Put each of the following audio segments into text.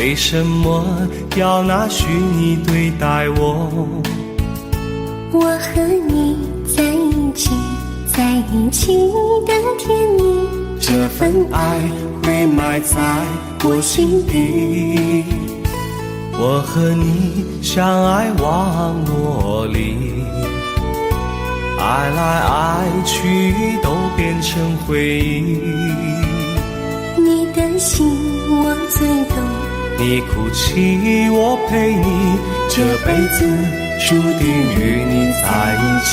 为什么要拿虚拟对待我？我和你在一起，在一起的甜蜜，这份爱会埋在我心底。我和你相爱网络里，爱来爱去都变成回忆。你的心我最懂，你哭泣我陪你，这辈子注定与你在一起。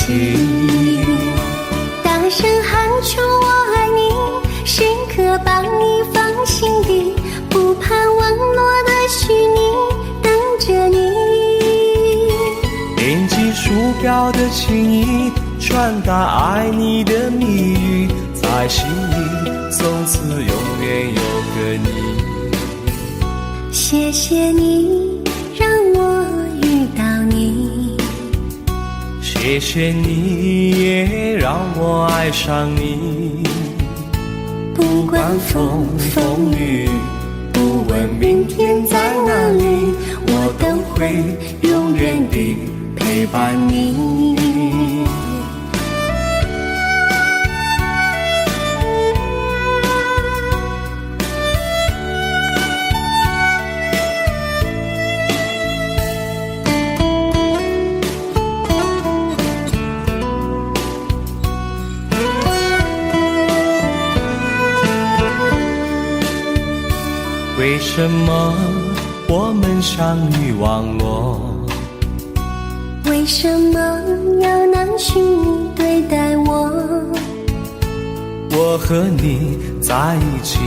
大声喊出我爱你，时刻把你放心底，不怕网络的虚拟，等着你。点击鼠标的情意，传达爱你的蜜语，在心里从此永远有个你。谢谢你让我遇到你，谢谢你也让我爱上你。不管风风雨，不问明天在哪里，我都会永远地陪伴你。为什么我们相遇网络？为什么要拿虚拟对待我？我和你在一起，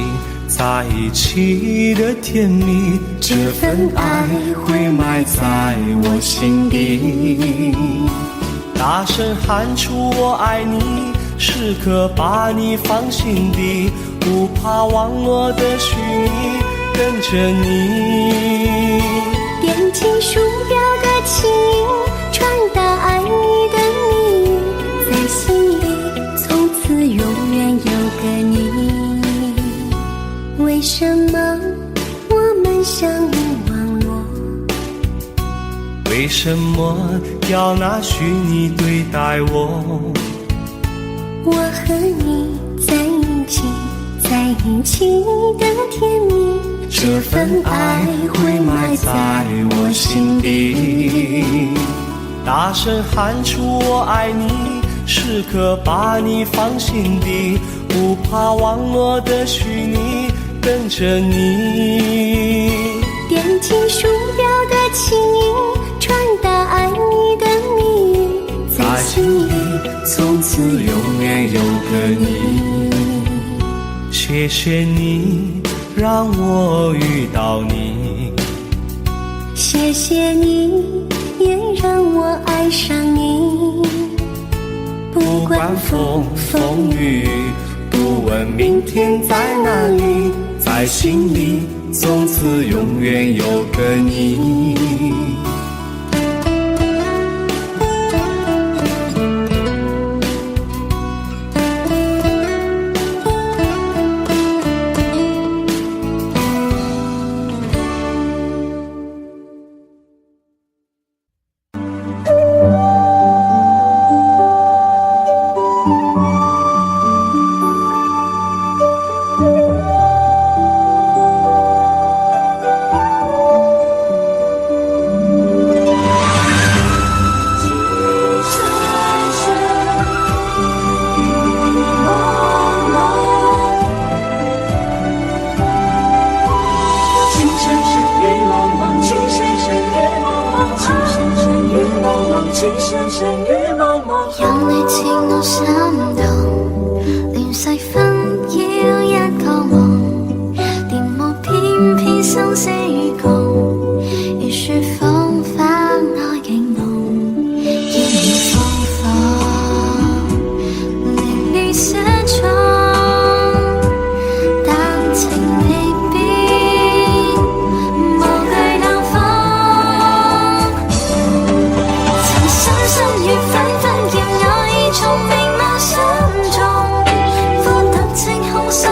在一起的甜蜜，这份爱会埋在我心底。大声喊出我爱你，时刻把你放心底，不怕网络的虚拟，跟着你。点击鼠标的情音，传达爱你的蜜语，在心里从此永远有个你。为什么我们相遇网络？为什么要拿虚拟对待我？我和你在一起，在一起的甜蜜，这份爱会埋在我心底。大声喊出我爱你，时刻把你放心底，不怕网络的虚拟，跟着你。点击鼠标的情音，传达爱你的蜜语，在心里从此永远有个你。谢谢你让我遇到你，谢谢你也让我爱上你。不管风风雨，不问明天在哪里，在心里从此永远有个你。有你似我心動，連細分要一個夢，電幕偏偏生死與共，如説謊花愛勁濃，要你放放，令你寫錯，但情未變，無懼冷風，曾傷心與紛紛叫我已從眉毛心中，呼吸清空心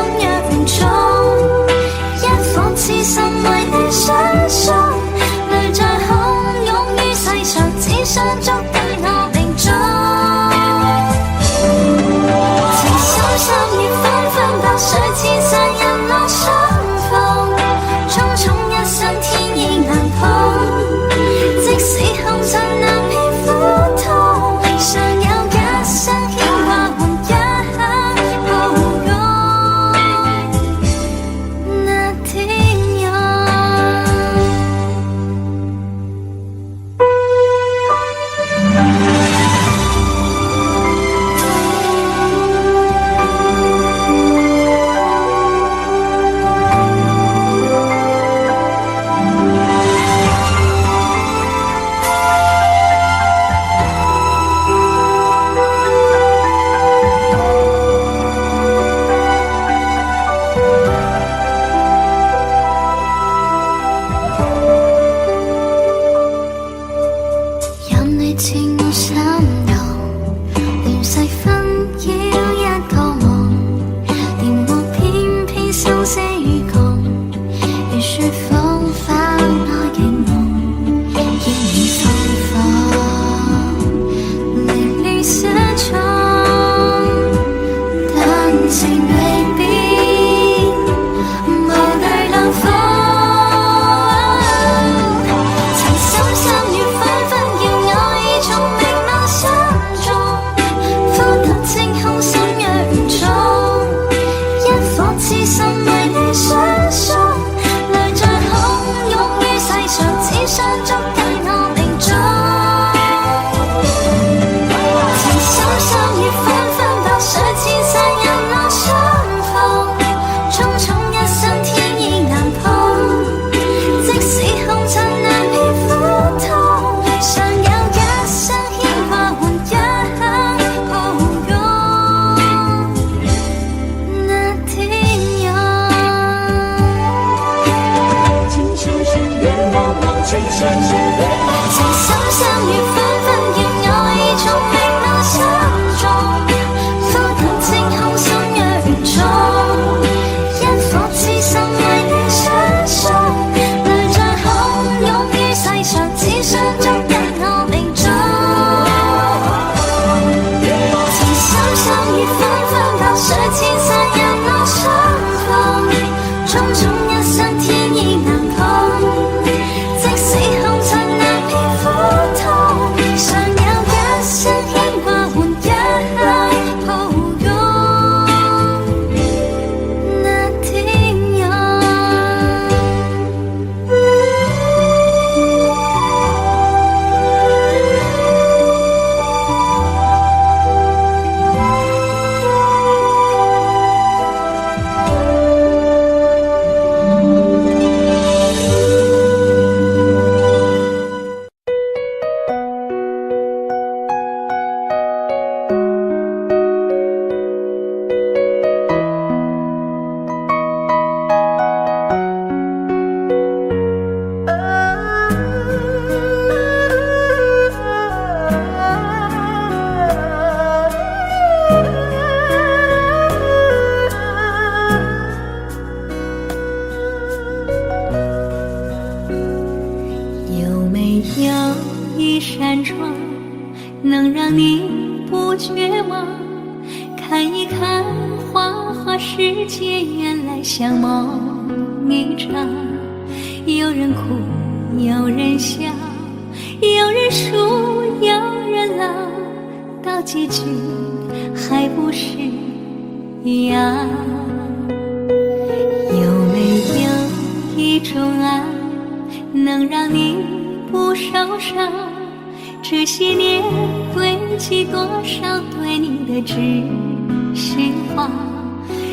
情深是恋爱。情深相遇纷纷艳，有一种美貌相中，浮等晴空相约雨中，因火此生为你相送，來在洶湧於世上，只想捉緊我命中。情深相遇紛紛踏水，千山人路相逢，種種一生天意難碰，即使紅塵難免苦痛，常有一聲牽掛換一抱擁，那天佑。有没有一扇窗，能让你不绝望？看一看花花世界，原来像梦一场。有人哭，有人笑，有人输，有人老，到结局还不是一样。有没有一种爱，能让你不受伤？这些年堆积多少对你的知心话？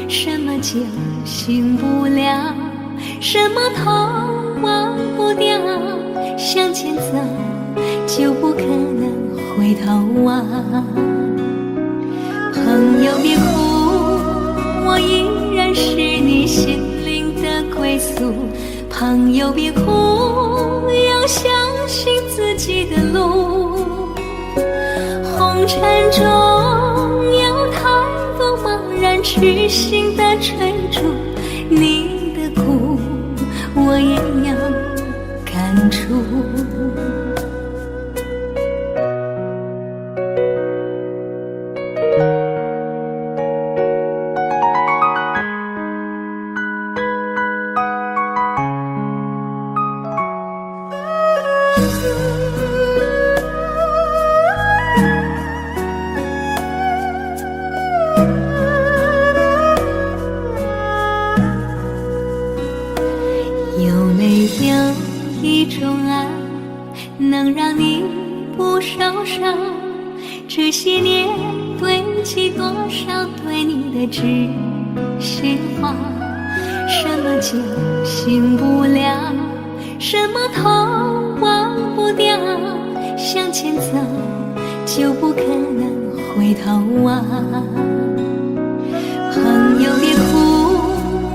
什么酒醒不了，什么痛忘不掉，向前走就不可能回头望。朋友别哭，我依然是你心灵的归宿。朋友别哭，要相信自己的路。红尘中有太多茫然痴心的追逐，你的苦我也有感触。有没有一种爱，能让你不受伤？这些年堆积多少对你的知心话？什么酒醒不了，什么痛忘不掉，向前走就不可能回头望。朋友别哭，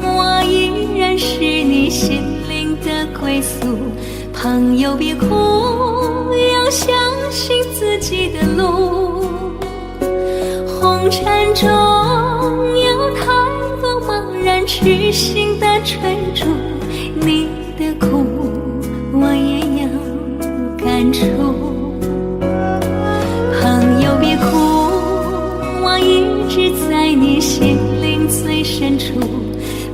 我依然是你心灵的归宿。朋友别哭，要相信自己的路。红尘中有太多茫然痴心的追逐，你的苦我也有感触。朋友别哭，我一直在你心灵最深处。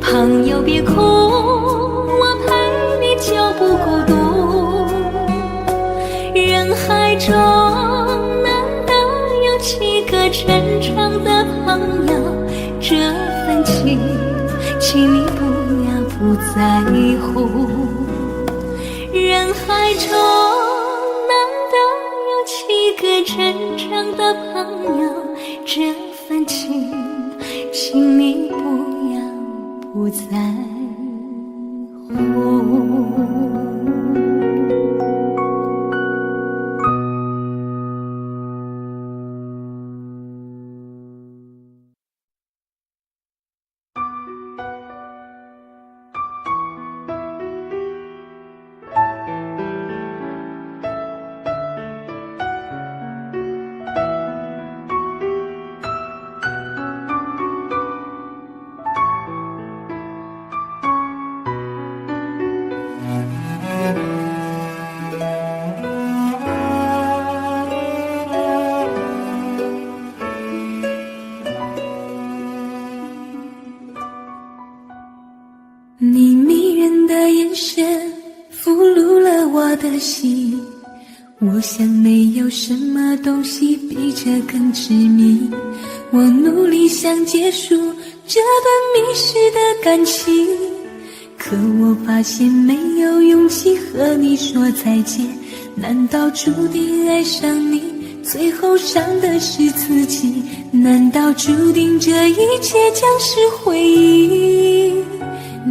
朋友别哭，我陪你就不孤独。人海中难得有几个真诚的朋友，这份情请你不要不在乎。人海中难得有几个真诚的朋友，这份情请你不要不在乎。人的眼神俘虏了我的心，我想没有什么东西比这更致命。我努力想结束这段迷失的感情，可我发现没有勇气和你说再见。难道注定爱上你，最后伤的是自己？难道注定这一切将是回忆？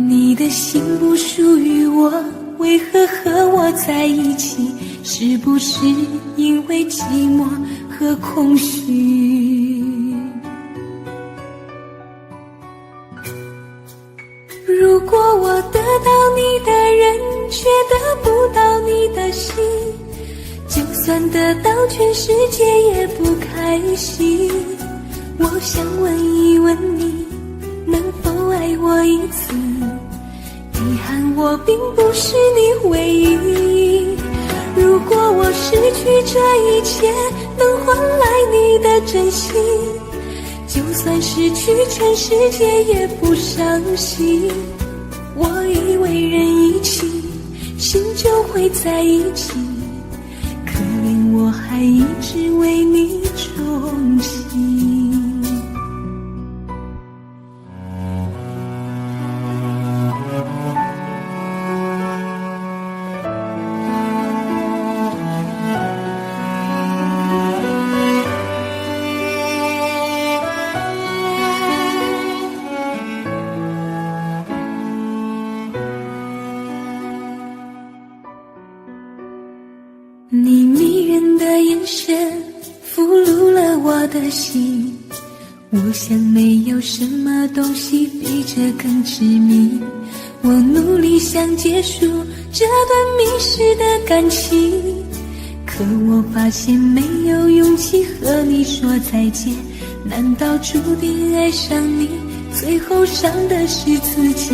你的心不属于我，为何和我在一起？是不是因为寂寞和空虚？如果我得到你的人，却得不到你的心，就算得到全世界也不开心。我想问一问你，能否爱我一次？遗憾我并不是你唯一。如果我失去这一切，能换来你的真心，就算失去全世界也不伤心。我以为人一起，心就会在一起，可怜我还一直为你钟情。你迷人的眼神俘虏了我的心，我想没有什么东西比这更致命。我努力想结束这段迷失的感情，可我发现没有勇气和你说再见。难道注定爱上你，最后伤的是自己？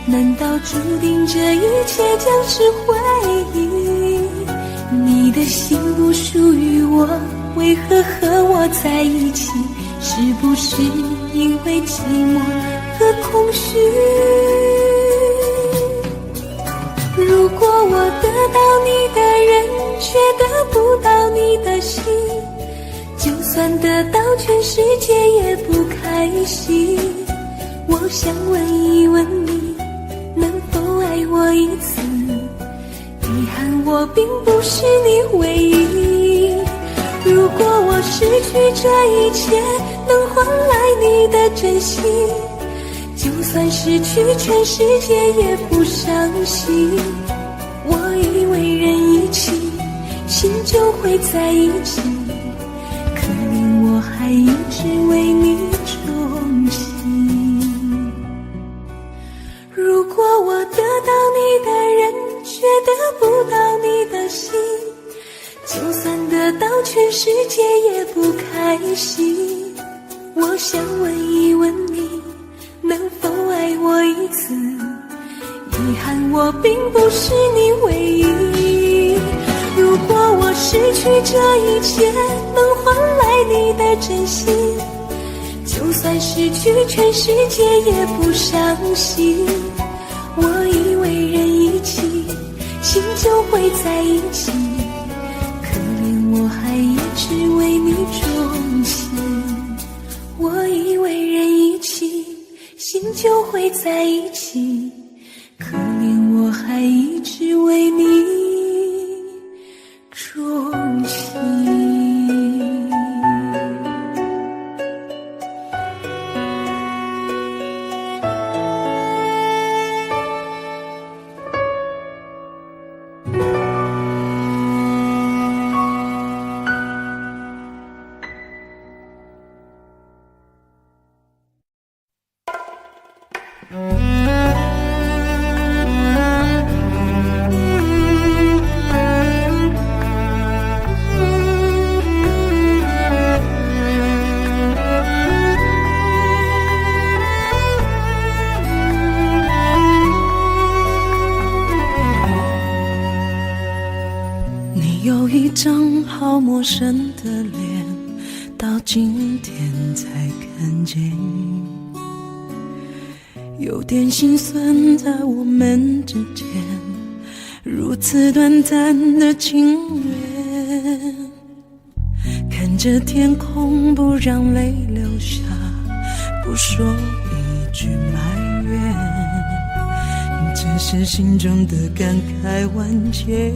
难道注定这一切将是回忆？你的心不属于我，为何和我在一起？是不是因为寂寞和空虚？如果我得到你的人，却得不到你的心，就算得到全世界也不开心。我想问一问你，能否爱我一次？遗憾我并不是你唯一。如果我失去这一切，能换来你的真心，就算失去全世界也不伤心。我以为人一起，心就会在一起，可怜我还一直为你钟情。如果我得到你的人，却得不到你的心，就算得到全世界也不开心。我想问一问你，能否爱我一次？遗憾我并不是你唯一。如果我失去这一切，能换来你的真心，就算失去全世界也不伤心。我以为人一起，心就会在一起，可怜我还一直为你钟情。我以为人一起，心就会在一起，可怜我还一直为你钟情。有一张好陌生的脸，到今天才看见。有点心酸在我们之间，如此短暂的情缘，看着天空不让泪流下，不说一句埋怨，只是心中的感慨万千，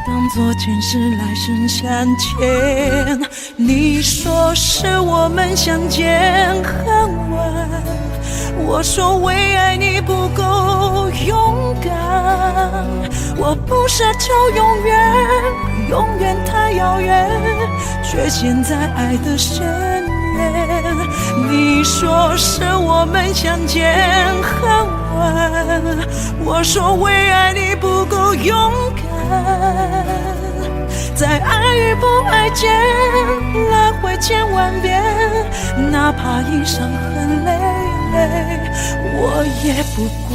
当作前世来生相欠。你说是我们相见恨晚，我说为爱你不够勇敢，我不奢求永远，永远太遥远，却陷在爱的深渊。你说是我们相见恨晚，我说为爱你不够勇敢，在爱与不爱间来回千万遍，哪怕一伤痕累累，我也不管。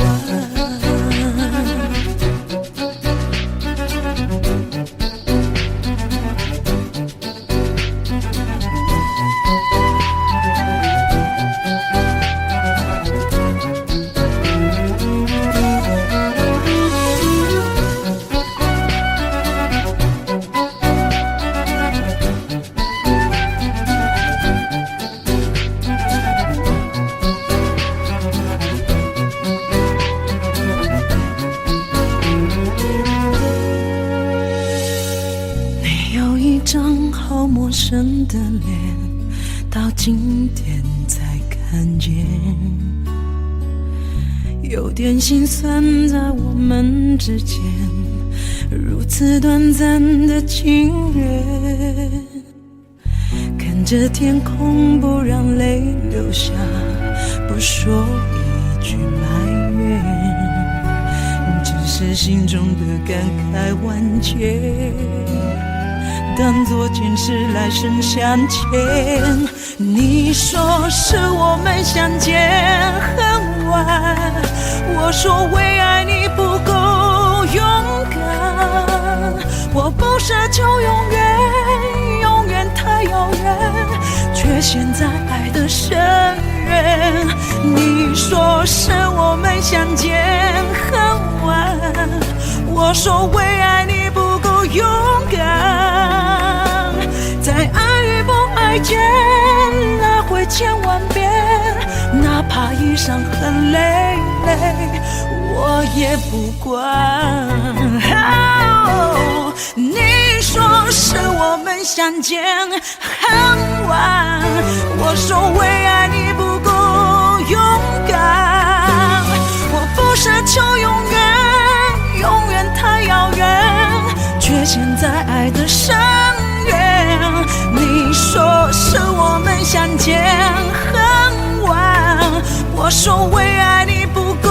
陌生的脸，到今天才看见，有点心酸在我们之间，如此短暂的情缘，看着天空不让泪流下，不说一句埋怨，只是心中的感慨万千，当作前世来生相欠。你说是我们相见恨晚，我说为爱你不够勇敢，我不奢求永远，永远太遥远，却陷在爱的深渊。你说是我们相见恨晚，我说为爱你不够勇敢，在爱与不爱间来回千万遍，哪怕一伤痕累累，我也不管。你说是我们相见恨晚，我说为爱你不够勇敢，我不奢求永远，永远太遥远，却陷在爱的深渊。你说是我们相见恨晚，我说为爱你不够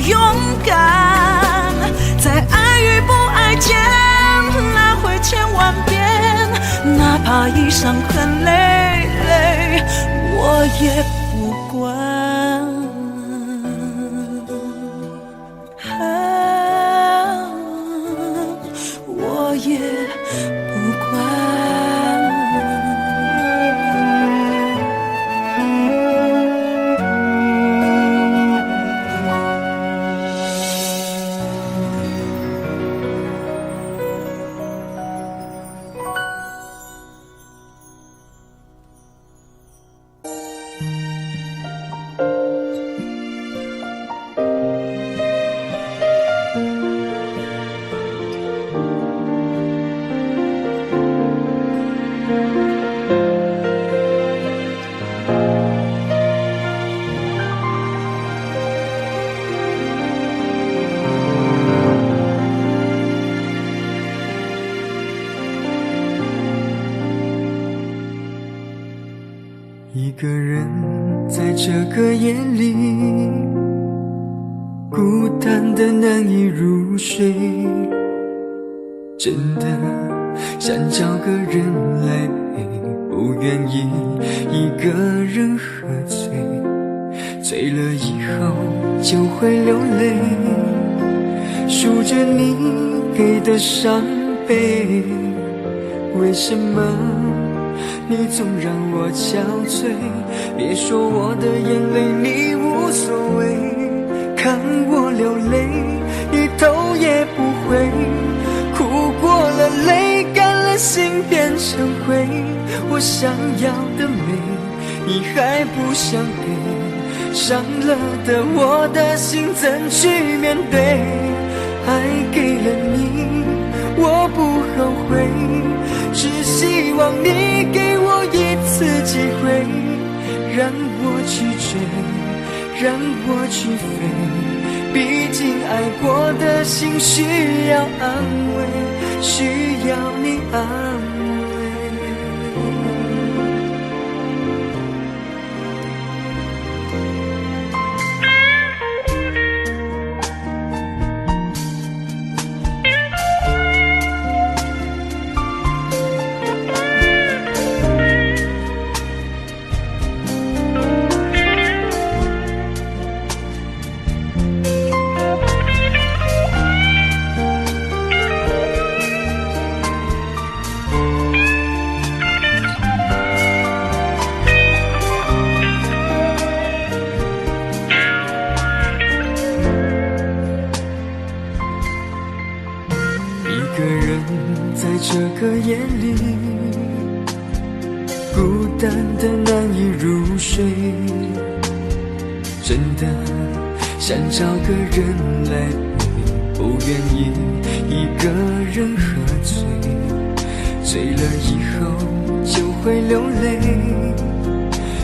勇敢，在爱与不爱间来回千万遍，哪怕一伤痕累累，我也不管。我也不管。一个人在这个夜里，孤单的难以入睡，真的想找个人来陪，不愿意一个人喝醉，醉了以后就会流泪，数着你给的伤悲，为什么你总让我憔悴。别说我的眼泪你无所谓，看我流泪，你头也不回。哭过了泪，干了心变成灰。我想要的美，你还不想给，伤了的我的心怎去面对？爱给了你，我不后悔，只希望你给我一次机会，让我去追，让我去飞。毕竟爱过的心需要安慰，需要你安慰。一个人在这个夜里，孤单的难以入睡，真的想找个人来陪，不愿意一个人喝醉，醉了以后就会流泪，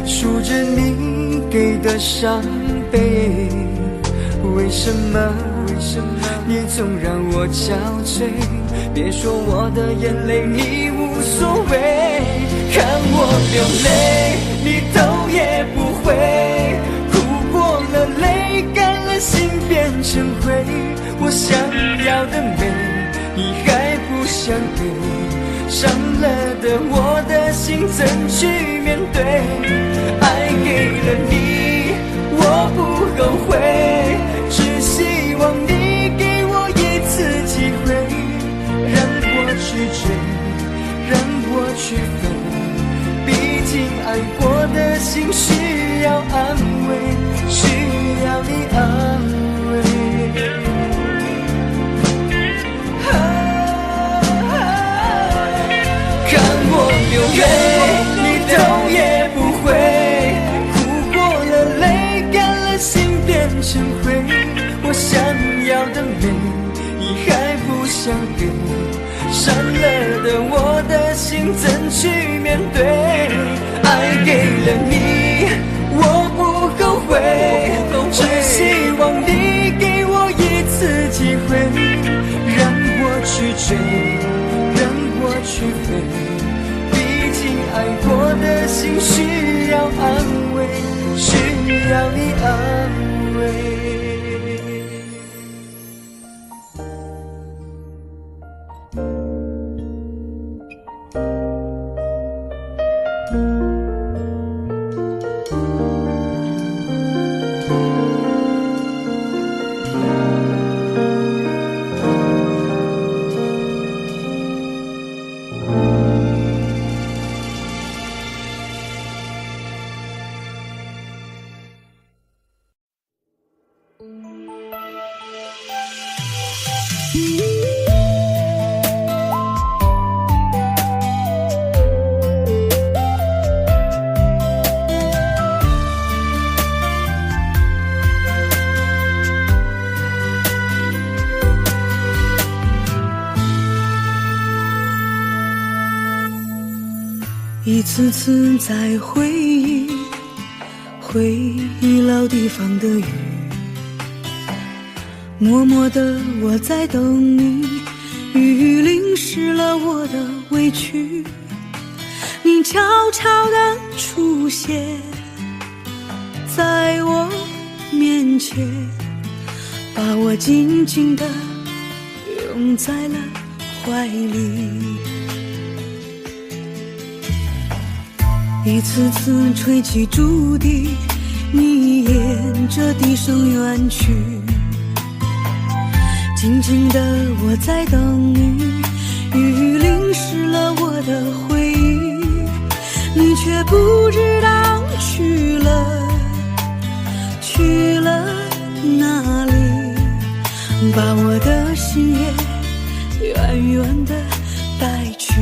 数着你给的伤悲。为什么你总让我憔悴？别说我的眼泪你无所谓，看我流泪，你头也不回。哭过了泪，干了心变成灰。我想要的美，你还不想给，伤了的我的心怎去面对？爱给了你，我不后悔，只希望你给我一次机会，让我去追，让我去飞。毕竟爱过的心需要安慰，需要你安慰。看我流泪，你头也不回，哭过了泪，干了心变成灰。我想要的美，你还不想给，伤了的我的心怎去面对？爱给了你，我不后悔，只希望你给我一次机会，让我去追，让我去飞。毕竟爱过的心需要安慰，需要你安慰。一次次在回忆老地方的雨，默默的我在等你，雨淋湿了我的委屈，你悄悄地出现在我面前，把我紧紧地拥在了怀里。一次次吹起竹笛，你沿着笛声远去，静静的我在等你，雨淋湿了我的回忆，你却不知道去了哪里，把我的心也远远地带去。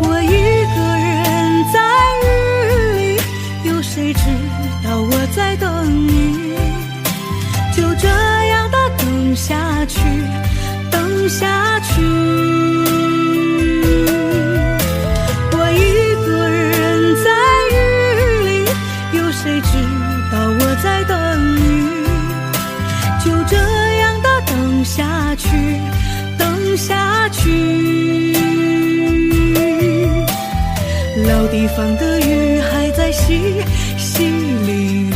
我一个人在雨里，有谁知道我在等你？就这样的等下去，等下去。我一个人在雨里，有谁知道我在等你？就这样的等下去，等下去。老地方的雨还在淅淅沥沥。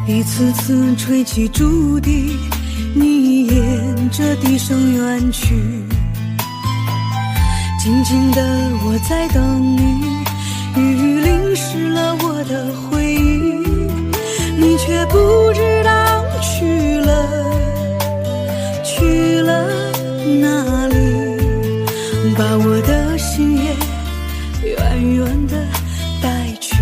一次次吹起竹笛，你沿着笛声远去。静静的我在等你，雨淋湿了我的回忆，你却不知道去了哪里，把我的心也远远地带去。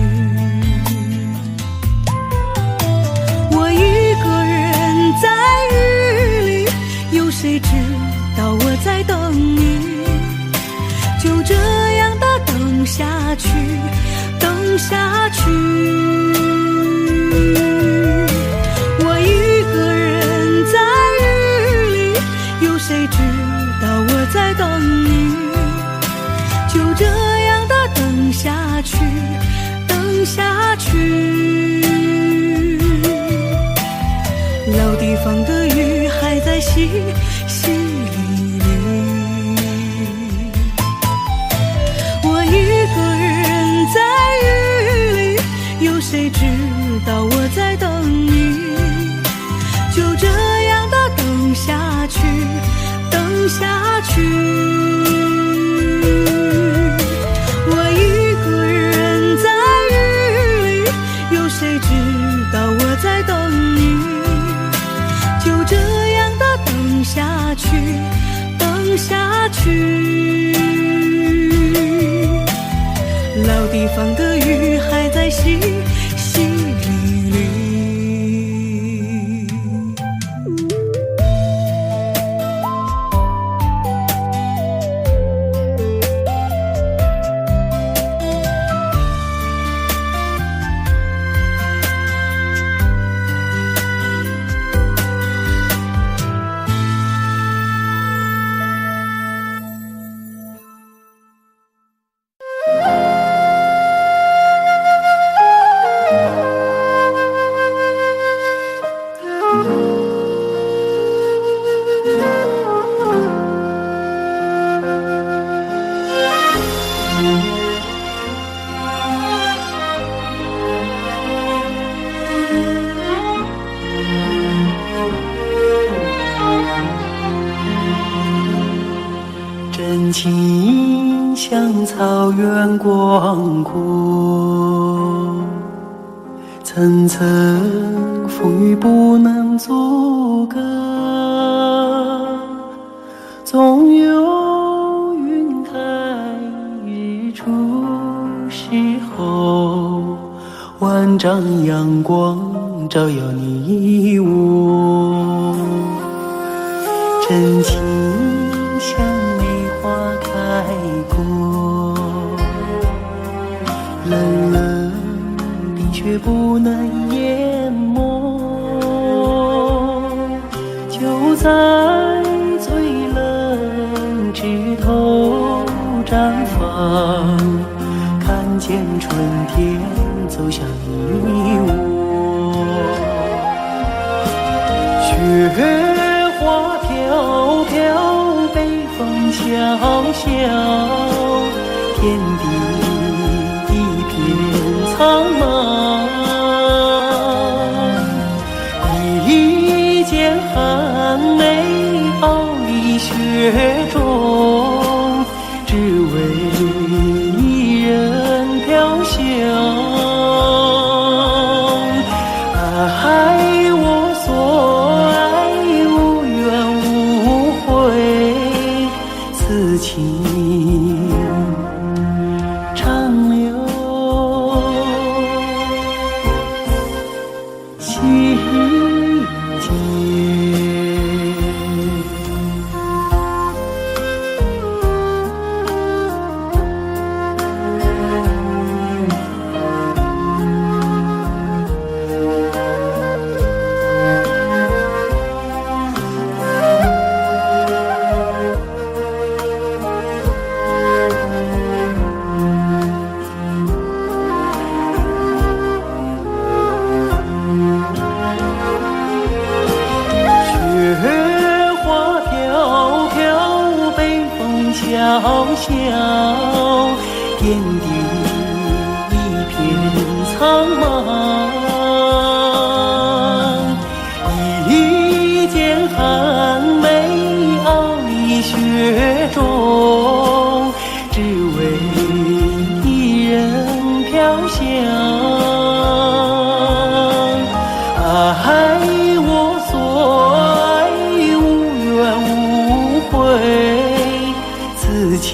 我一个人在雨里，有谁知道我在等你？就这样的等下去，等下去。我一个人在雨里，有谁知道我在等你？就这样的等下去，等下去。老地方的雨还在淅淅沥沥。我一个人在雨里，有谁知道我在等你？就这样的等下去，等下去。我一个人在雨里，有谁知道我在等你？就这样的等下去，等下去。老地方的雨还在淅淅沥沥。真情像草原广阔，层层风雨不能阻隔，总有云开日出时候，万丈阳光照耀你我。真情像梅花开过，冷冷冰雪不能淹没，就在最冷枝头绽放，看见春天走向你我。雪花飘飘，北风萧萧，天地一片苍茫。一剑寒梅傲立雪中，只为一人飘香。爱我所爱，无怨无悔，此情长留心间。萧萧，天地一片苍茫。一剑寒梅傲立雪中，只为一人飘香。爱我所爱，无怨无悔，此情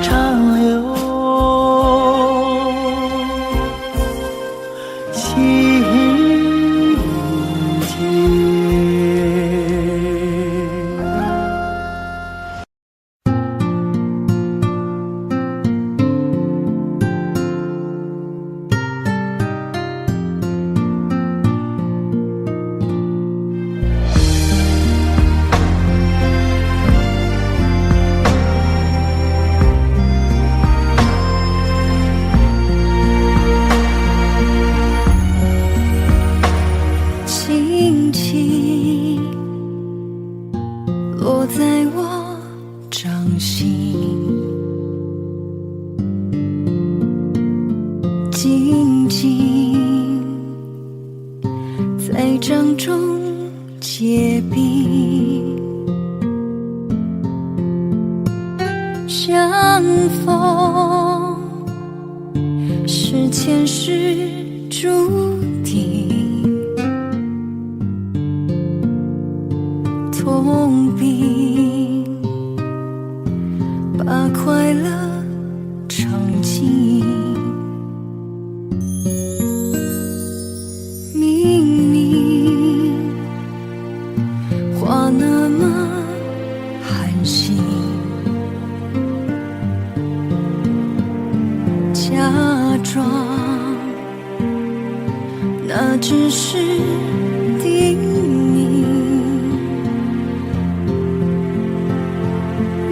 长留心间。轻轻落在我掌心，静静在掌中结冰，相逢是前世注定。痛并把快乐尝尽，明明话那么寒心，假装那只是叮咛。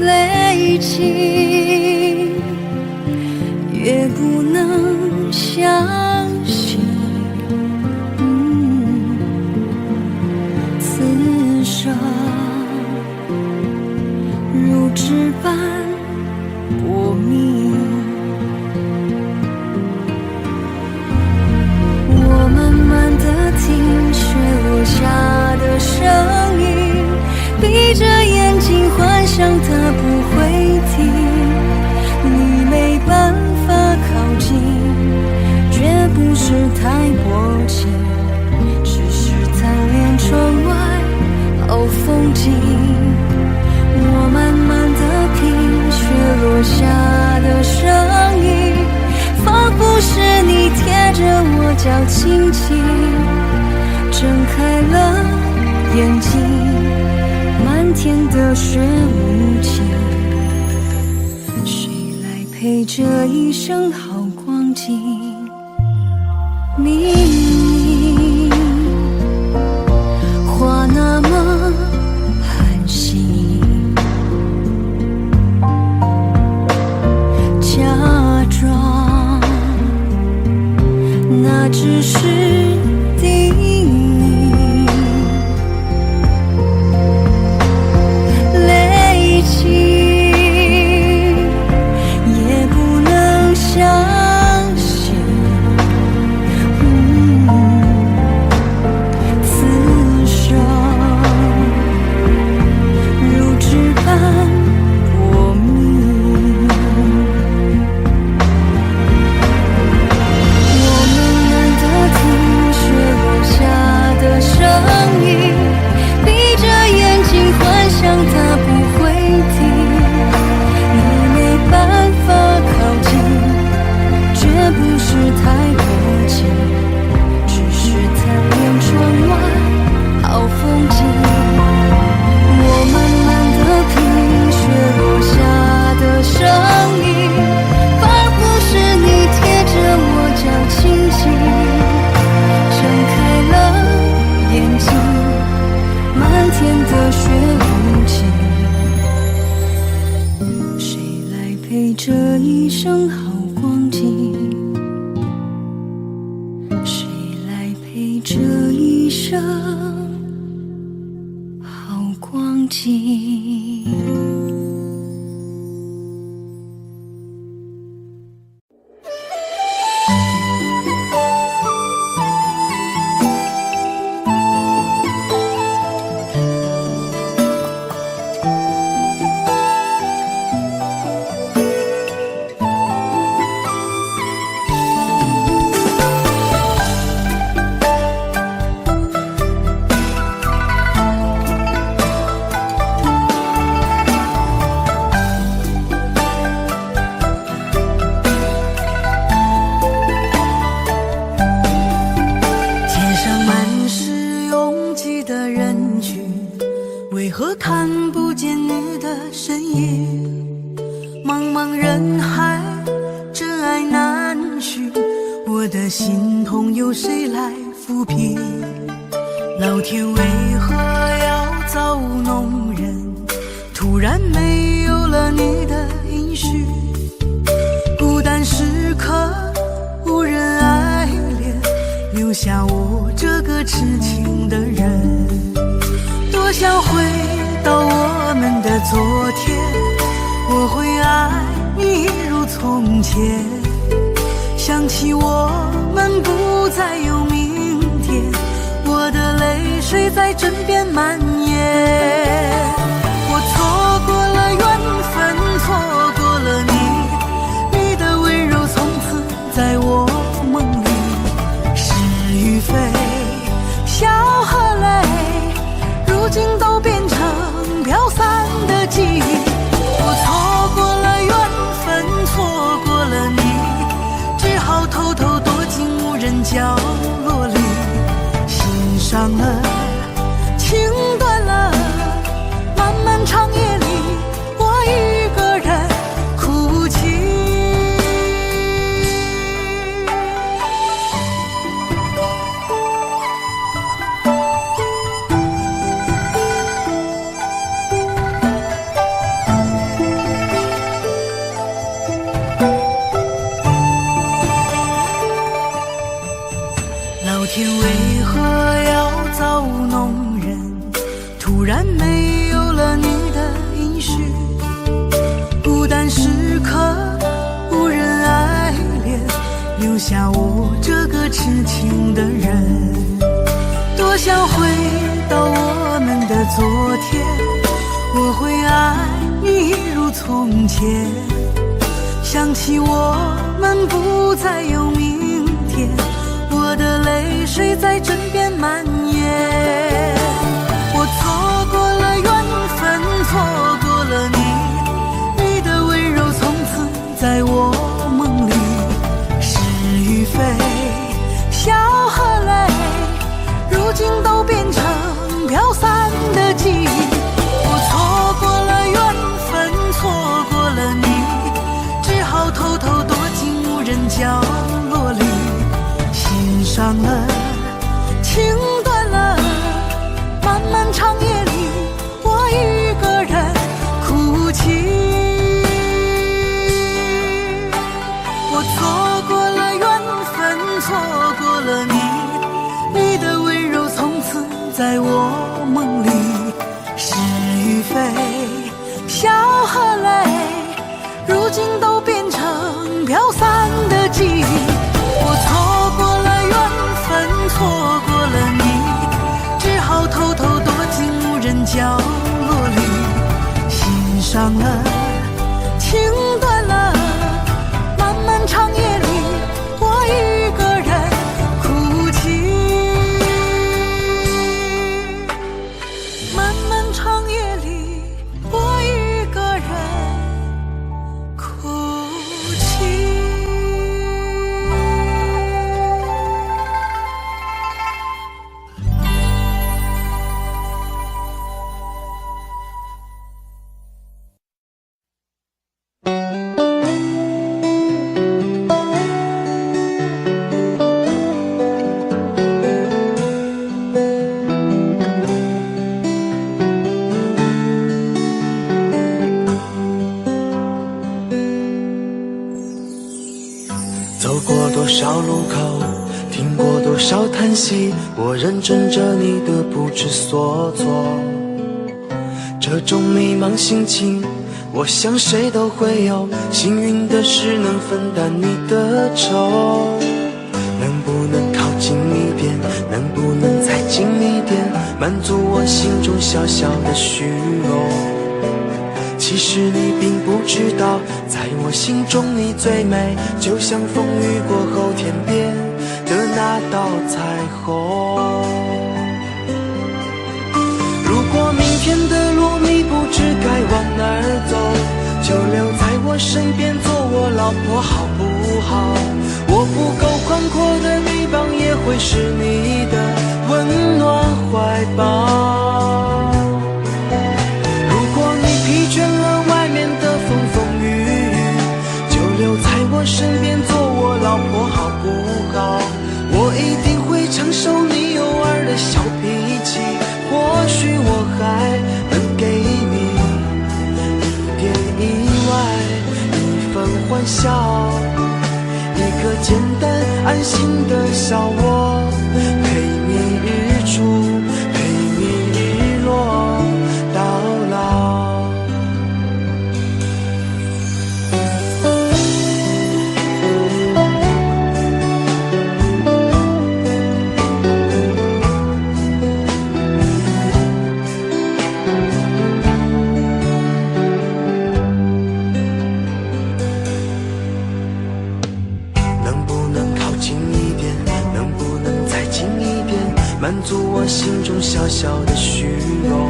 累积越不能相信，此生如纸般薄命。我慢慢地听雪落下的声音，闭着眼睛幻想它不会停，你没办法靠近，绝不是太薄情，只是贪恋窗外好风景。我慢慢地听雪落下的声音，仿佛是你贴着我脚轻轻睁开了眼睛，漫天的雪无情，谁来陪这一生好光景？明明话那么寒心，假装那只是叮咛。生好光景，谁来陪这一生好光景？为何看不见你的身影？茫茫人海，真爱难寻，我的心痛有谁来抚平？老天为何要造物弄人？突然没有了你的音讯，孤单时刻无人爱怜，留下我这个痴情的人。多想回到我们的昨天，我会爱你如从前。想起我们不再有明天，我的泪水在枕边蔓延。我错过了缘分，错过了你，你的温柔从此在我梦里。是与非，笑和泪，如今都变成飘散的记忆。我错过了缘分，错过了你，只好偷偷躲进无人角落里。心伤了，情断了，漫漫长夜里，我一个人哭泣。老天为何要造物弄人？突然没有了你的音讯，孤单时刻无人爱怜，留下我这个痴情的人。多想回到我们的昨天，我会爱你如从前。想起我们不再有明天，我的泪水在枕边蔓延。我错过了缘分，错过了你，你的温柔从此在我梦里。是与非，笑和泪，如今都变成飘散的记忆。我错过了缘分，错过了你，只好偷偷躲进无人角落里。心伤了，情断了，漫漫长夜里，我一个人哭泣。我错过了缘分，错过了你，你的温柔从此在我梦里。是与非，笑和泪，如今都变成飘散的记忆。我错过了缘分，错过了你，只好偷偷躲进无人角落里。心伤了，情断了，漫漫长夜里，我一个人哭泣。漫漫长夜里，我一个人哭泣。走过多少路口，听过多少叹息，我认真着你的不知所措。这种迷茫心情，我想谁都会有，幸运的是能分担你的愁。能不能靠近一点，能不能再近一点，满足我心中小小的虚荣。其实你并不知道，在我心中你最美，就像风雨过后天边的那道彩虹。如果明天的路你不知该往哪儿走，就留在我身边做我老婆好不好？我不够宽阔的臂膀也会是你的温暖怀抱。如果你疲倦了外面的风风雨雨，就留在我身边做我老婆好不好？我一定会承受你偶尔的小脾气，或许我还能给你一点意外，一份欢笑，一个简单安心的小窝，陪你日出，陪你日落到老。满足我心中小小的虚荣。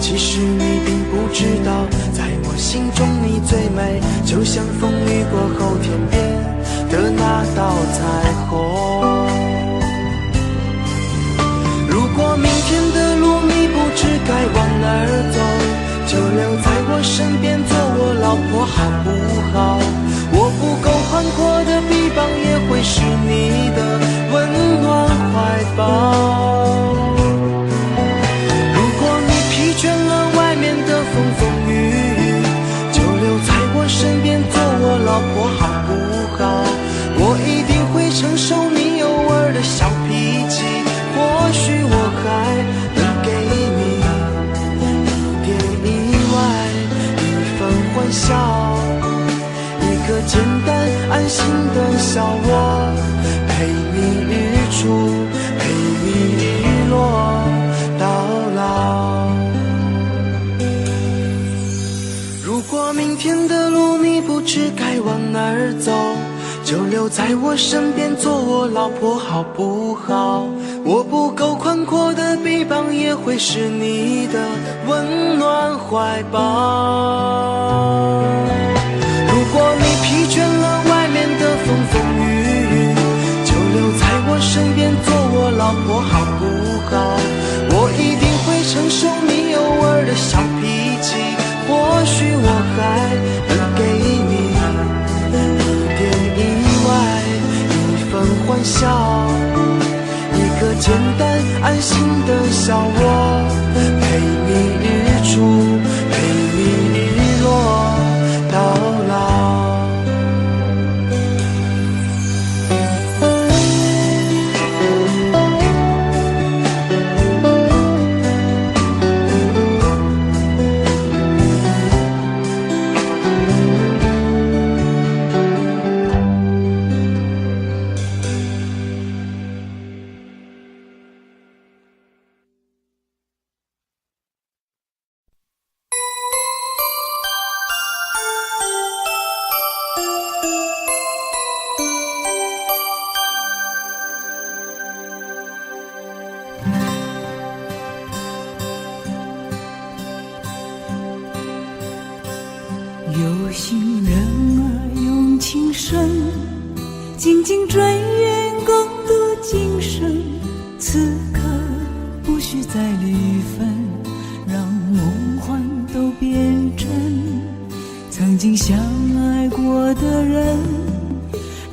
其实你并不知道，在我心中你最美，就像风雨过后天边的那道彩虹。如果明天的路你不知该往哪儿走，就留在我身边做我老婆好不好？我不够宽阔的臂膀也会是你的温暖怀抱。如果你疲倦了外面的风风雨雨，就留在我身边做我老婆好不好？我一定会承受你偶尔的小脾气，或许我还能给你一点意外，一份欢笑，一个简单安心的小窝，陪你日出，陪你日落到老。如果明天的路你不知该往哪儿走，就留在我身边做我老婆好不好？我不够宽阔的臂膀也会是你的温暖怀抱。如果你疲倦了外面的风风雨雨，就留在我身边做我老婆好不好？我一定会承受你偶尔的小脾气，或许我还能给你一点意外，一份欢笑，一个简单安心的小窝，陪你日出，陪你日落到老。有心人儿用情深，紧紧追愿共度今生。此刻不需再离分，让梦幻都变真。曾经相爱过的人，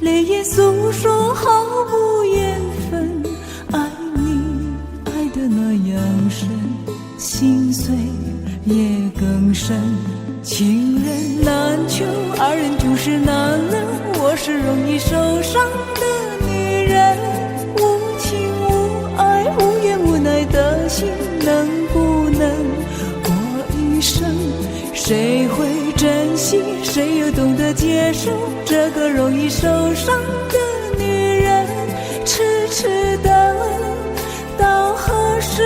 泪眼诉说毫无缘分。爱你爱得那样深，心碎也更深。情人难求，二人就是难能。我是容易受伤的女人，无情无爱无怨无奈的心，能不能过一生？谁会珍惜，谁又懂得接受这个容易受伤的女人？痴痴的，到何时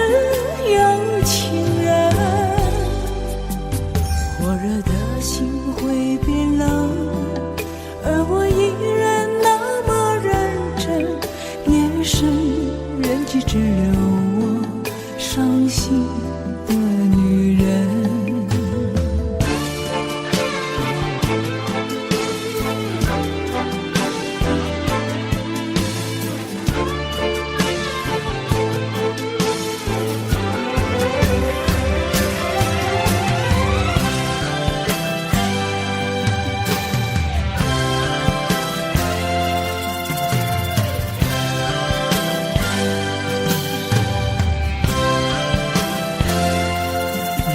有情人？火热的心会变冷，而我依然那么认真。夜深人迹只留我伤心的女人。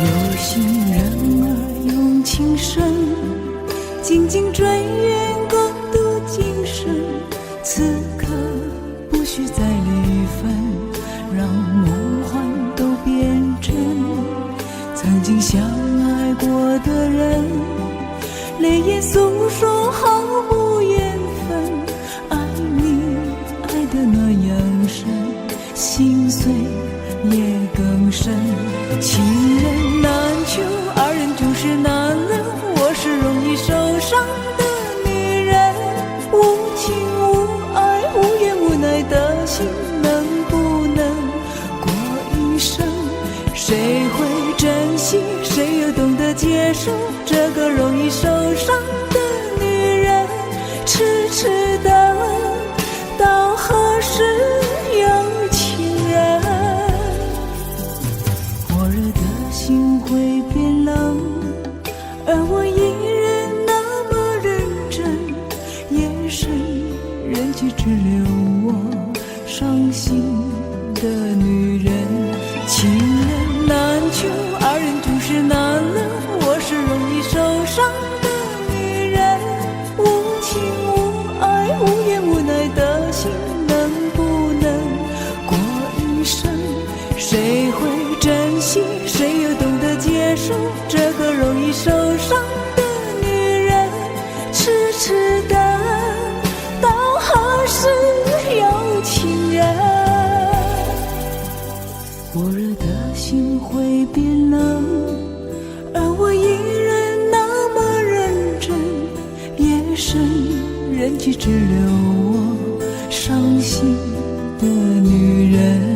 有心人儿用情深，紧紧追远共度今生。此刻不需再离分，让梦幻都变真。曾经相爱过的人，泪眼诉说毫无缘分。爱你爱得那样深，心碎也更深。情人难求，二人总是难留。我是容易受伤的女人，无情无爱无怨无奈的心，能不能过一生？谁会珍惜，谁又懂得接受这个容易受伤的女人？痴痴的，到何时有情人？火热的心会变冷，而我依然那么认真。夜深人迹只留我伤心的女人。情人难求，二人总是难留。我是容易受伤的女人，无情无爱无怨无奈的心，能不能过一生？谁会珍惜，谁又懂得接受这个容易受伤的女人？痴痴的，到何时有情人？火热的心会变冷，而我依然那么认真。夜深人迹只留我伤心的女人。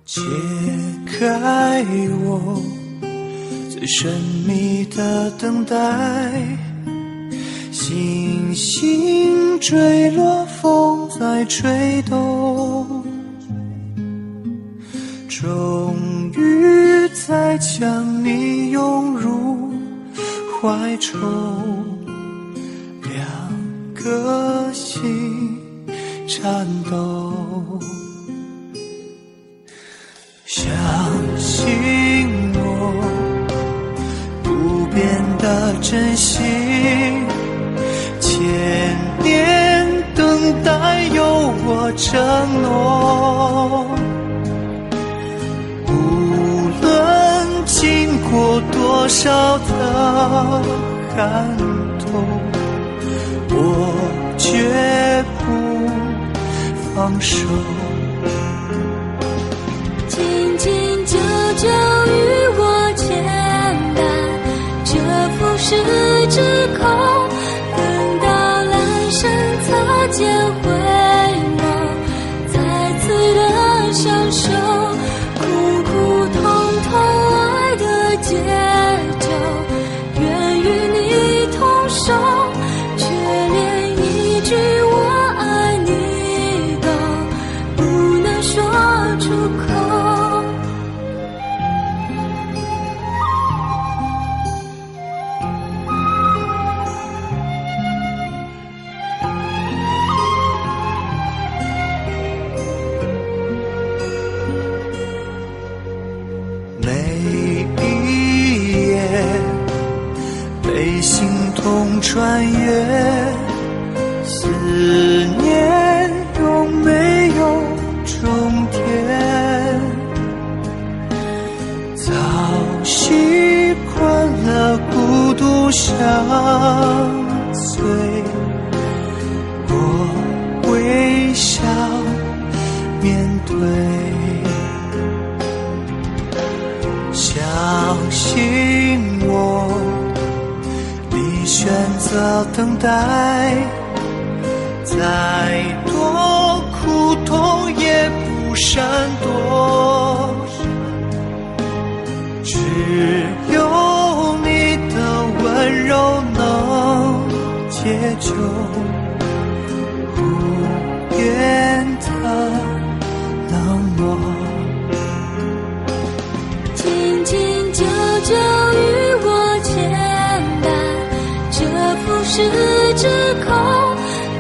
解开我最神秘的等待，星星坠落，风在吹动，终于在将你拥入怀中，两颗心颤抖。相信我不变的真心，千年等待有我承诺。无论经过多少的寒冬，我绝不放手。紧紧久久与我牵绊，这浮十指空，等到来生擦肩回眸，再次的相守，苦苦痛痛爱的节奏，愿与你同守，却连一句我爱你都不能说出口。每一夜被心痛穿越，思念有没有终点？早习惯了孤独相随，我微笑面对。相信我，你选择等待，再多苦痛也不闪躲，只有你的温柔能解救无言的冷漠。紧紧久久与我牵绊，这浮世之空，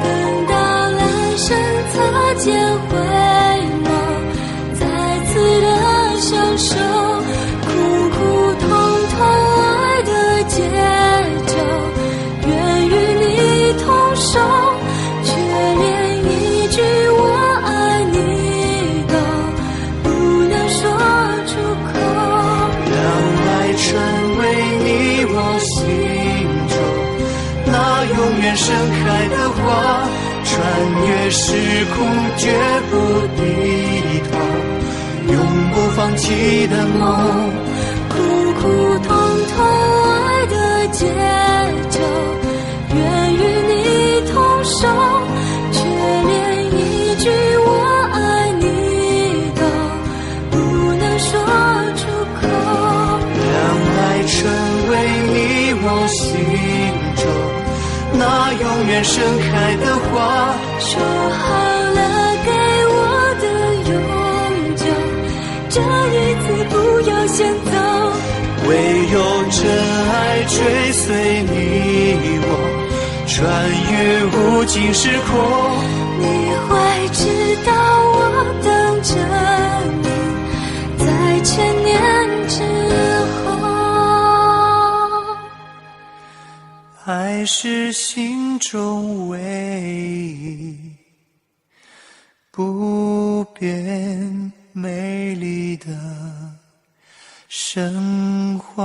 等到来生擦肩回眸，再次的相守，苦苦痛痛爱的节奏，愿与你同守，却连一句我爱你都不能说出口。成为你我心中那永远盛开的花，穿越时空绝不低头，永不放弃的梦。苦苦痛痛爱的节奏，愿与你同守，却连一句我爱你都不能说出口。成为你我心中那永远盛开的花，说好了给我的永久，这一次不要先走。唯有真爱追随你我，穿越无尽时空。你会知道我等着你，在千年之后。爱是心中唯一不变美丽的神话。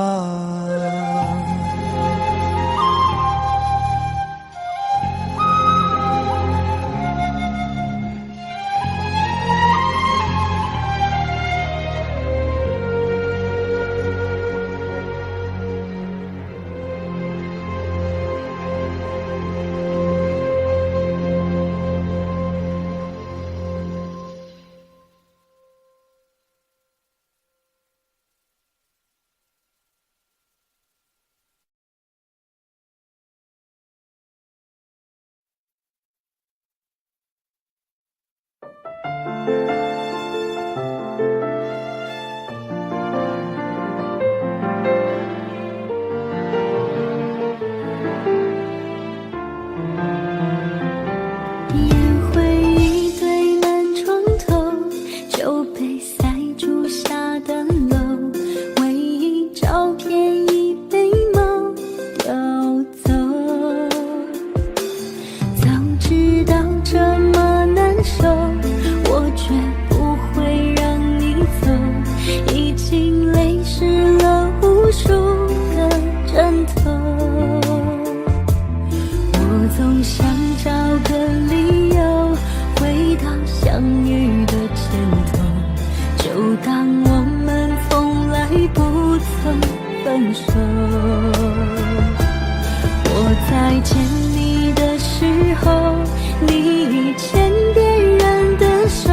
再见你的时候，你已牵别人的手，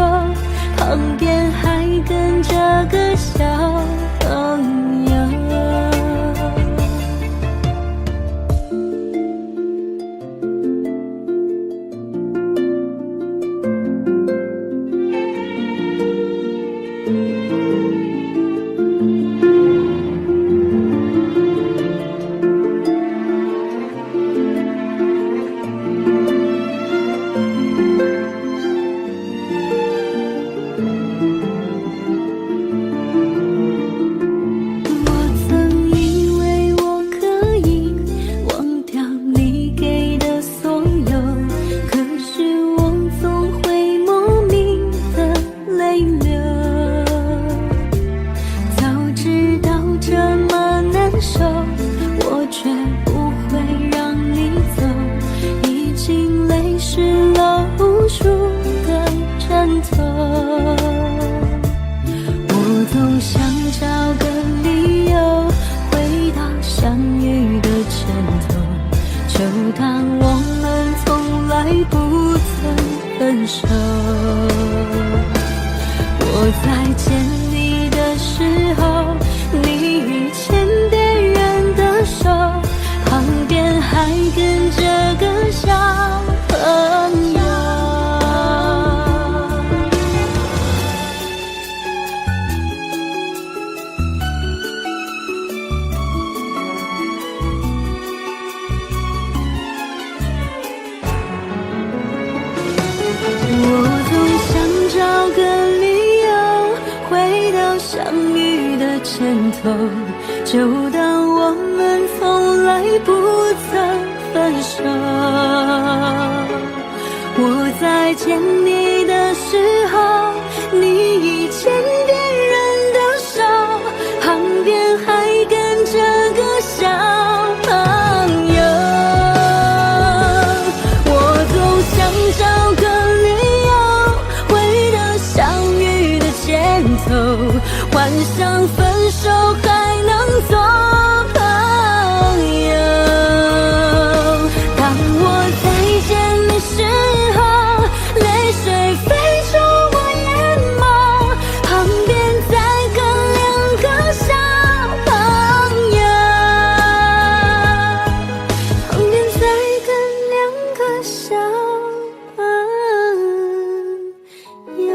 旁边还跟着个小朋友。我再见你的时候，你已牵别人的手，旁边还跟着个小朋友。我总想找个理由回到相遇的前头，就当我们从来不曾分手。我再见你的时候，你已牵别人的手，旁边还跟着个小朋友。我总想找个理由回到相遇的前头，幻想分手还能做朋友。当我再见的时候，泪水飞出我眼眸，旁边再跟两个小朋友，旁边再跟两个小朋友。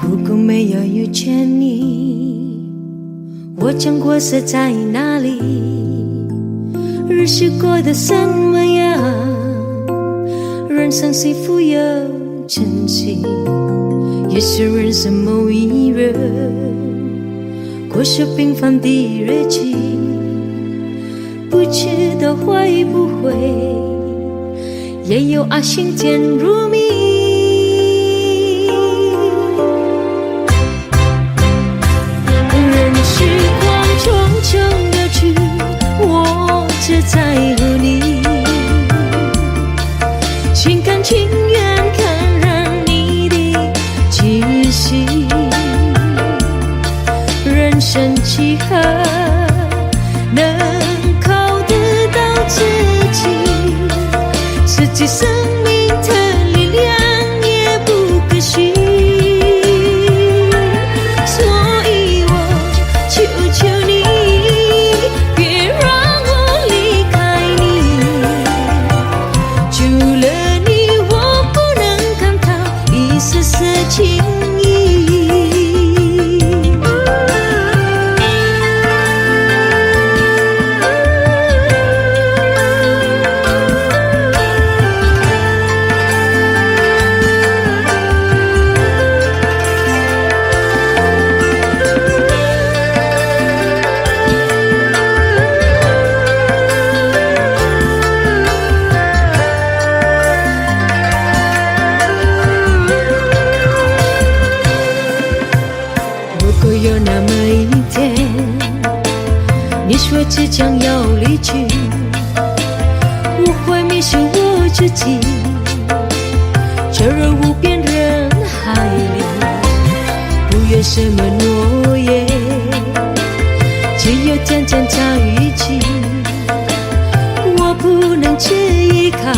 如果没有遇见你，我将活塞在哪里？日子过得怎么样？人生是否有珍惜？也许人生某一日，过着平凡的日子，不知道会不会也有爱情甜如蜜。时光匆匆而去，我只在乎你，心甘情愿感染你的气息。人生几何能靠得到自己，自己生命的力量也不可惜。求你别让我离开你，除了你我不能感到一丝丝情意。一天，你说即将要离去，我会迷失我自己，坠入无边人海里，不愿什么诺言，只有渐渐在一起。我不能只依靠，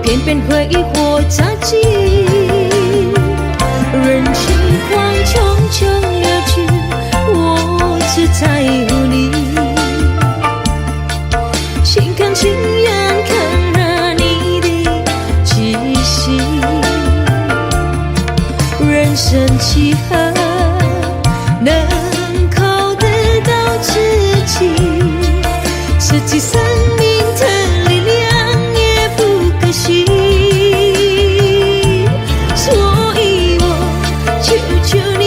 偏偏回忆或着急，人心慌匆匆流去，我只在乎你，心甘情愿看着你的气息。人生几何能够得到知己，实际生命的力量也不可惜，所以我求求你，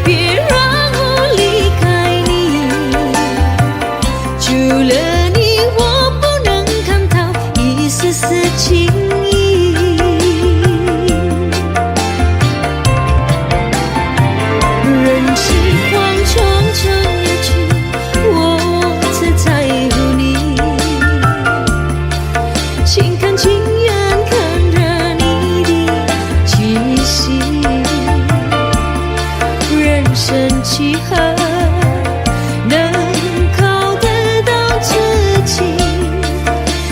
别让我离开你，除了你我不能看到一丝丝情意。人世慌匆匆流去，我只在乎你，心甘情愿看着你的气息。人生几何能够得到知己，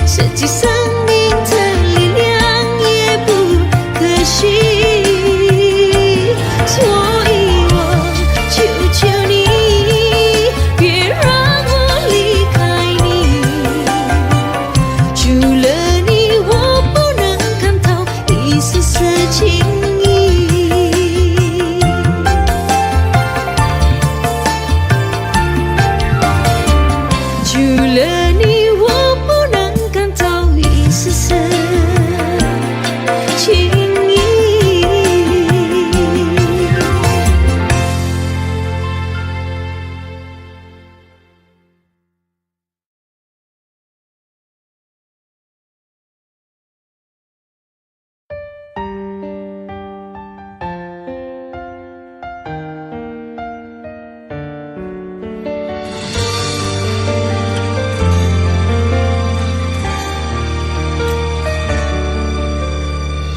实际生命的力量也不可惜，所以我求求你，别让我离开你，除了你我不能看到一丝丝情意。除了你我不能看到一丝丝情意。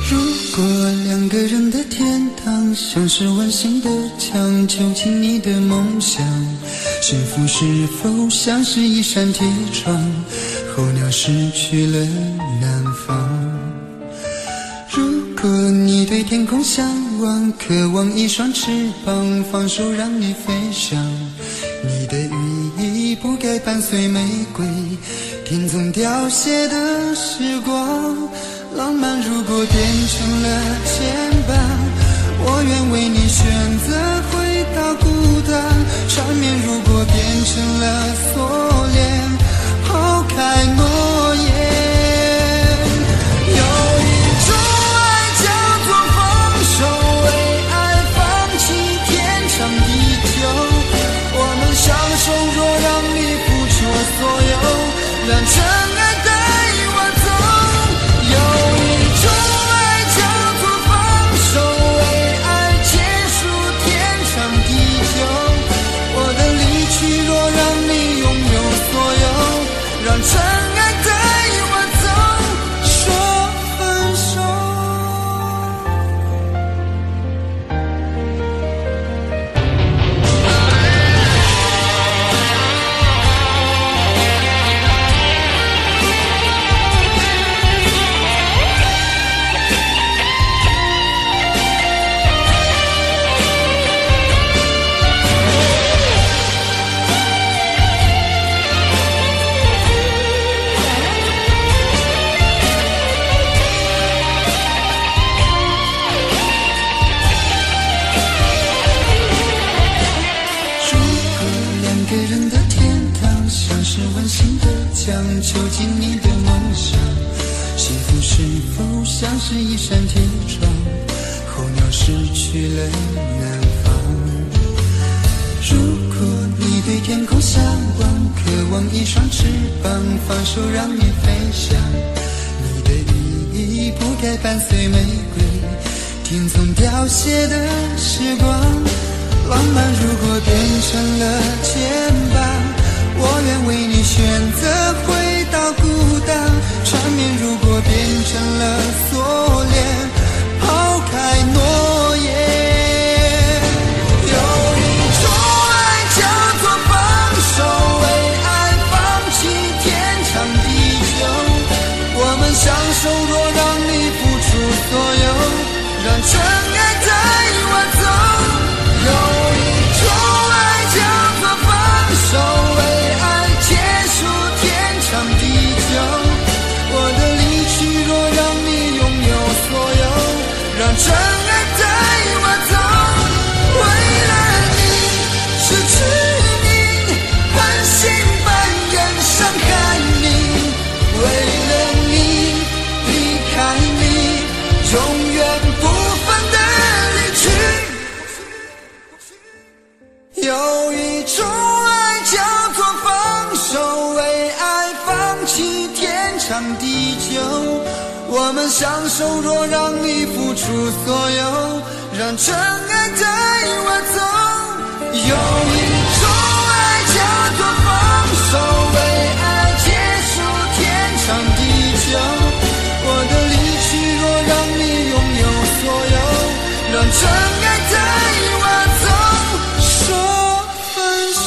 如果两个人的天堂像是温馨的墙，囚禁你的梦想，幸福是否像是一扇铁窗，候鸟失去了南方。如果你对天空向往，渴望一双翅膀，放手让你飞翔，你的羽翼不该伴随玫瑰，听从凋谢的时光。浪漫如果变成了牵绊，我愿为你选择回到孤单。缠绵如果变成了锁链，抛开诺言。有一种爱叫做放手，为爱放弃天长地久。我们相守，若让你付出所有，让真爱带我走。有一种爱叫做放手，为爱结束天长地久。我的离去若让你拥有所有，让真爱带我走，说分手。囚禁你的梦想，幸福是否像是一扇铁窗，候鸟失去了南方。如果你对天空向往，渴望一双翅膀，放手让你飞翔，你的羽翼不该伴随玫瑰，听从凋谢的时光。浪漫如果变成了牵绊，我愿为你选择回到孤单。缠绵如果变成了锁链，抛开诺言。有一种爱叫做放手，为爱放弃天长地久。我们相守若让你付出所有，让真爱带我走。有一种爱叫做放手，为爱结束天长地久。我的离去若让你拥有所有，让真爱带我走。为了你失去你，半信半疑伤害你，为了你离开你，永远不分的离去。有一种爱叫做放手，为爱放弃天长地久。我们相守若让你付出所有，让真爱带我走。有一种爱叫做放手，为爱结束天长地久。我的离去若让你拥有所有，让真爱带我走。说分手。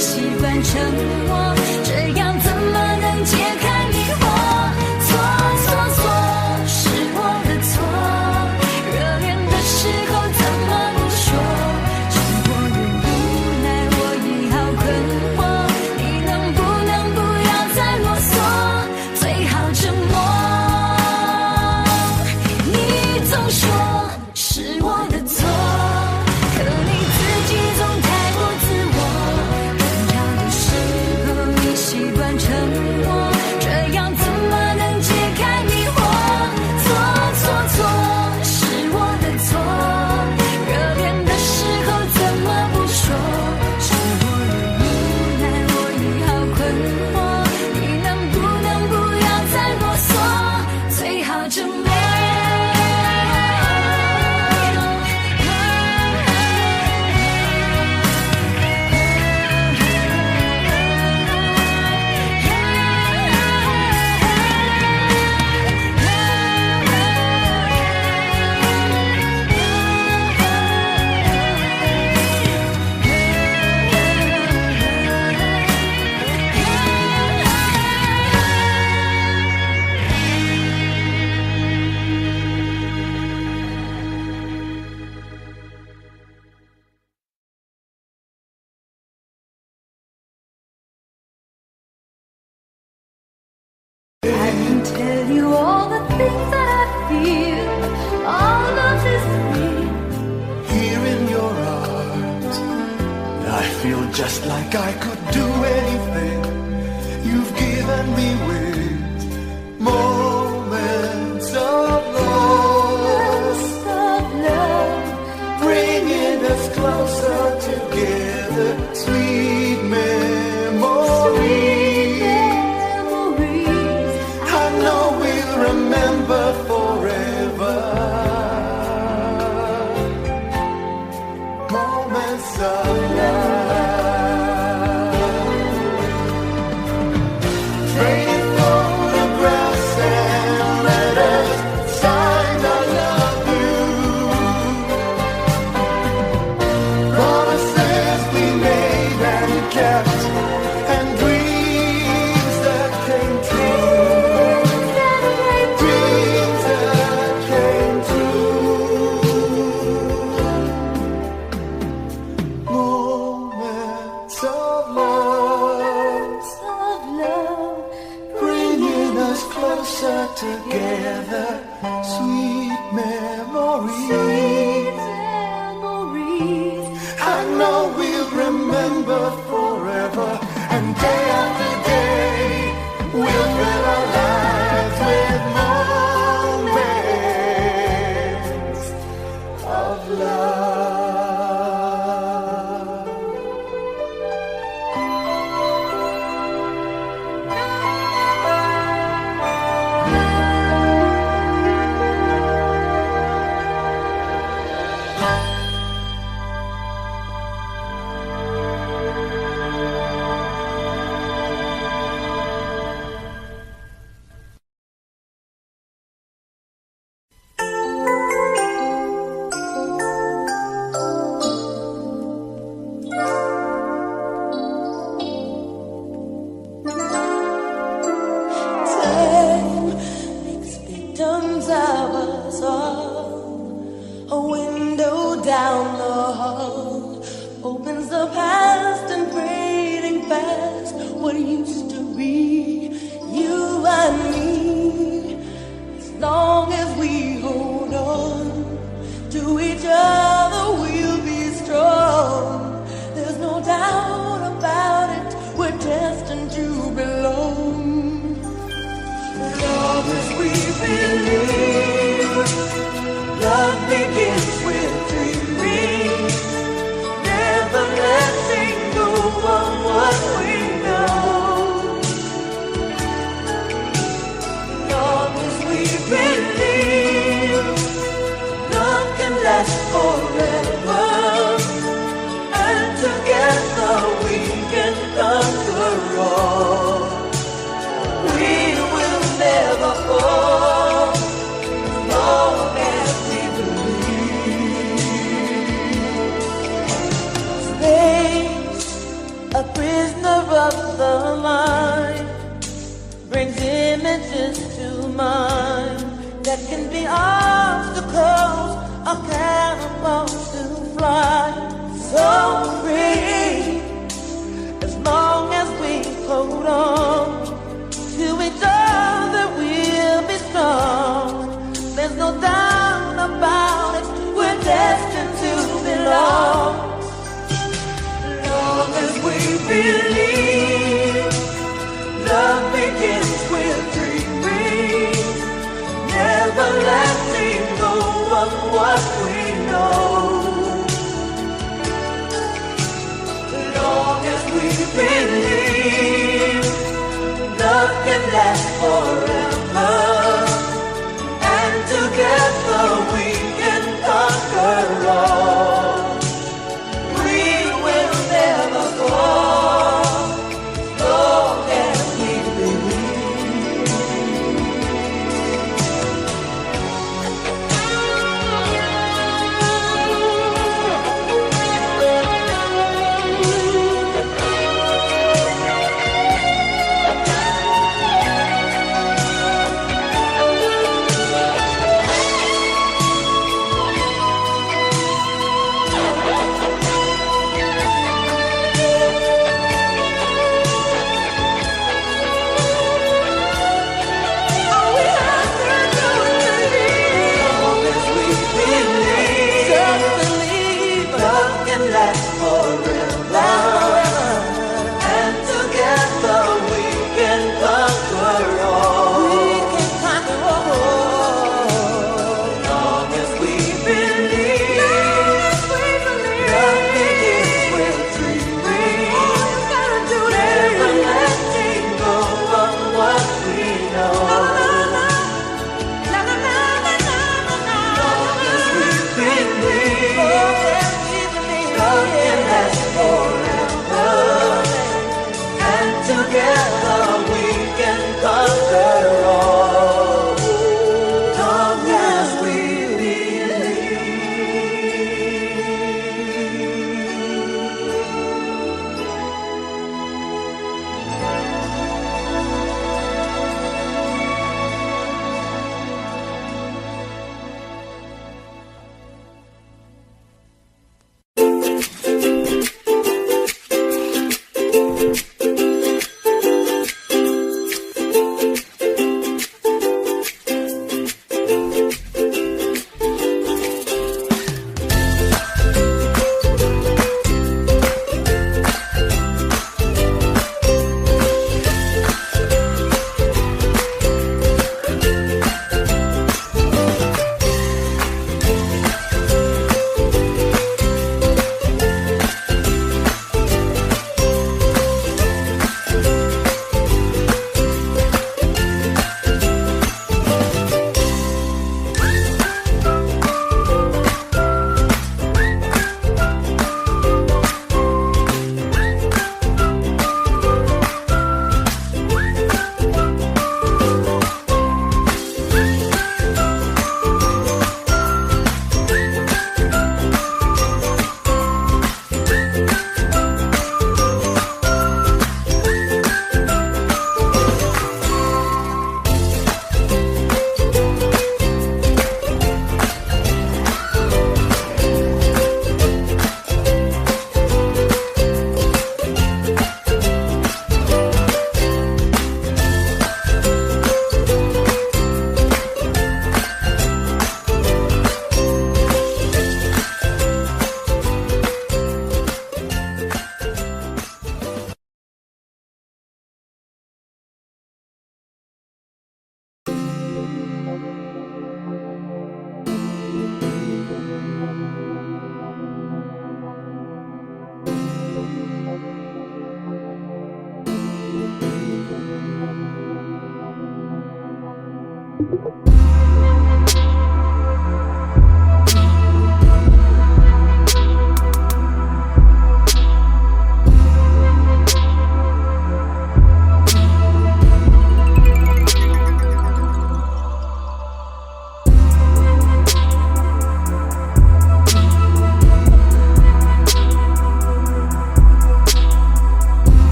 习惯惯沉默，这样怎么能解开迷惑？错错错，是我的错，热恋的时候怎么不说？是我的无奈，我也好困惑，你能不能不要再啰嗦，最好沉默。你总说是我的错，可你自己总太不自我，重要的时候你习惯沉默，这样怎么能解开迷惑？错错错，是我的错，热恋的时候怎么不说？是我的无奈，我也好困惑，你能不能不要再啰嗦，最好沉默。I can tell you all the things that I feel. All of this real. Here in your arms, I feel just like I could do anything. You've given me wings, moments of love, bringing us closer together, sweet memories. I know we'll remember forever. Moments of love. Trading photographs and letters, signed I love you. Promises we made and kept, and dreams that came true. Dreams that came true. Moments of love, bringing us closer together. Sweet memories. I know we'll remember forever, and day after day we'll fill our lives with moments of love. Time makes victims of us all. A window down the hall opens the past and fading fast. What used to be you and me. As long as we hold on to each other, we'll be strong. There's no doubt about it, we're destined to belong. Love as we believe, love begins with dreaming, never letting go of what we know. Love as we believe, love can last forever, and together we can conquer all. We will never fall, as long as we believe. Space, a prisoner mind that can be obstacles or cannonballs to fly so free. As long as we hold on to each other, we'll be strong. There's no doubt about it, we're destined to belong. Long as we believe, love begins with dreaming, never letting go of what we know. Long as we believe, love can last forever, and together we can conquer all. We will never fall, long as we believe.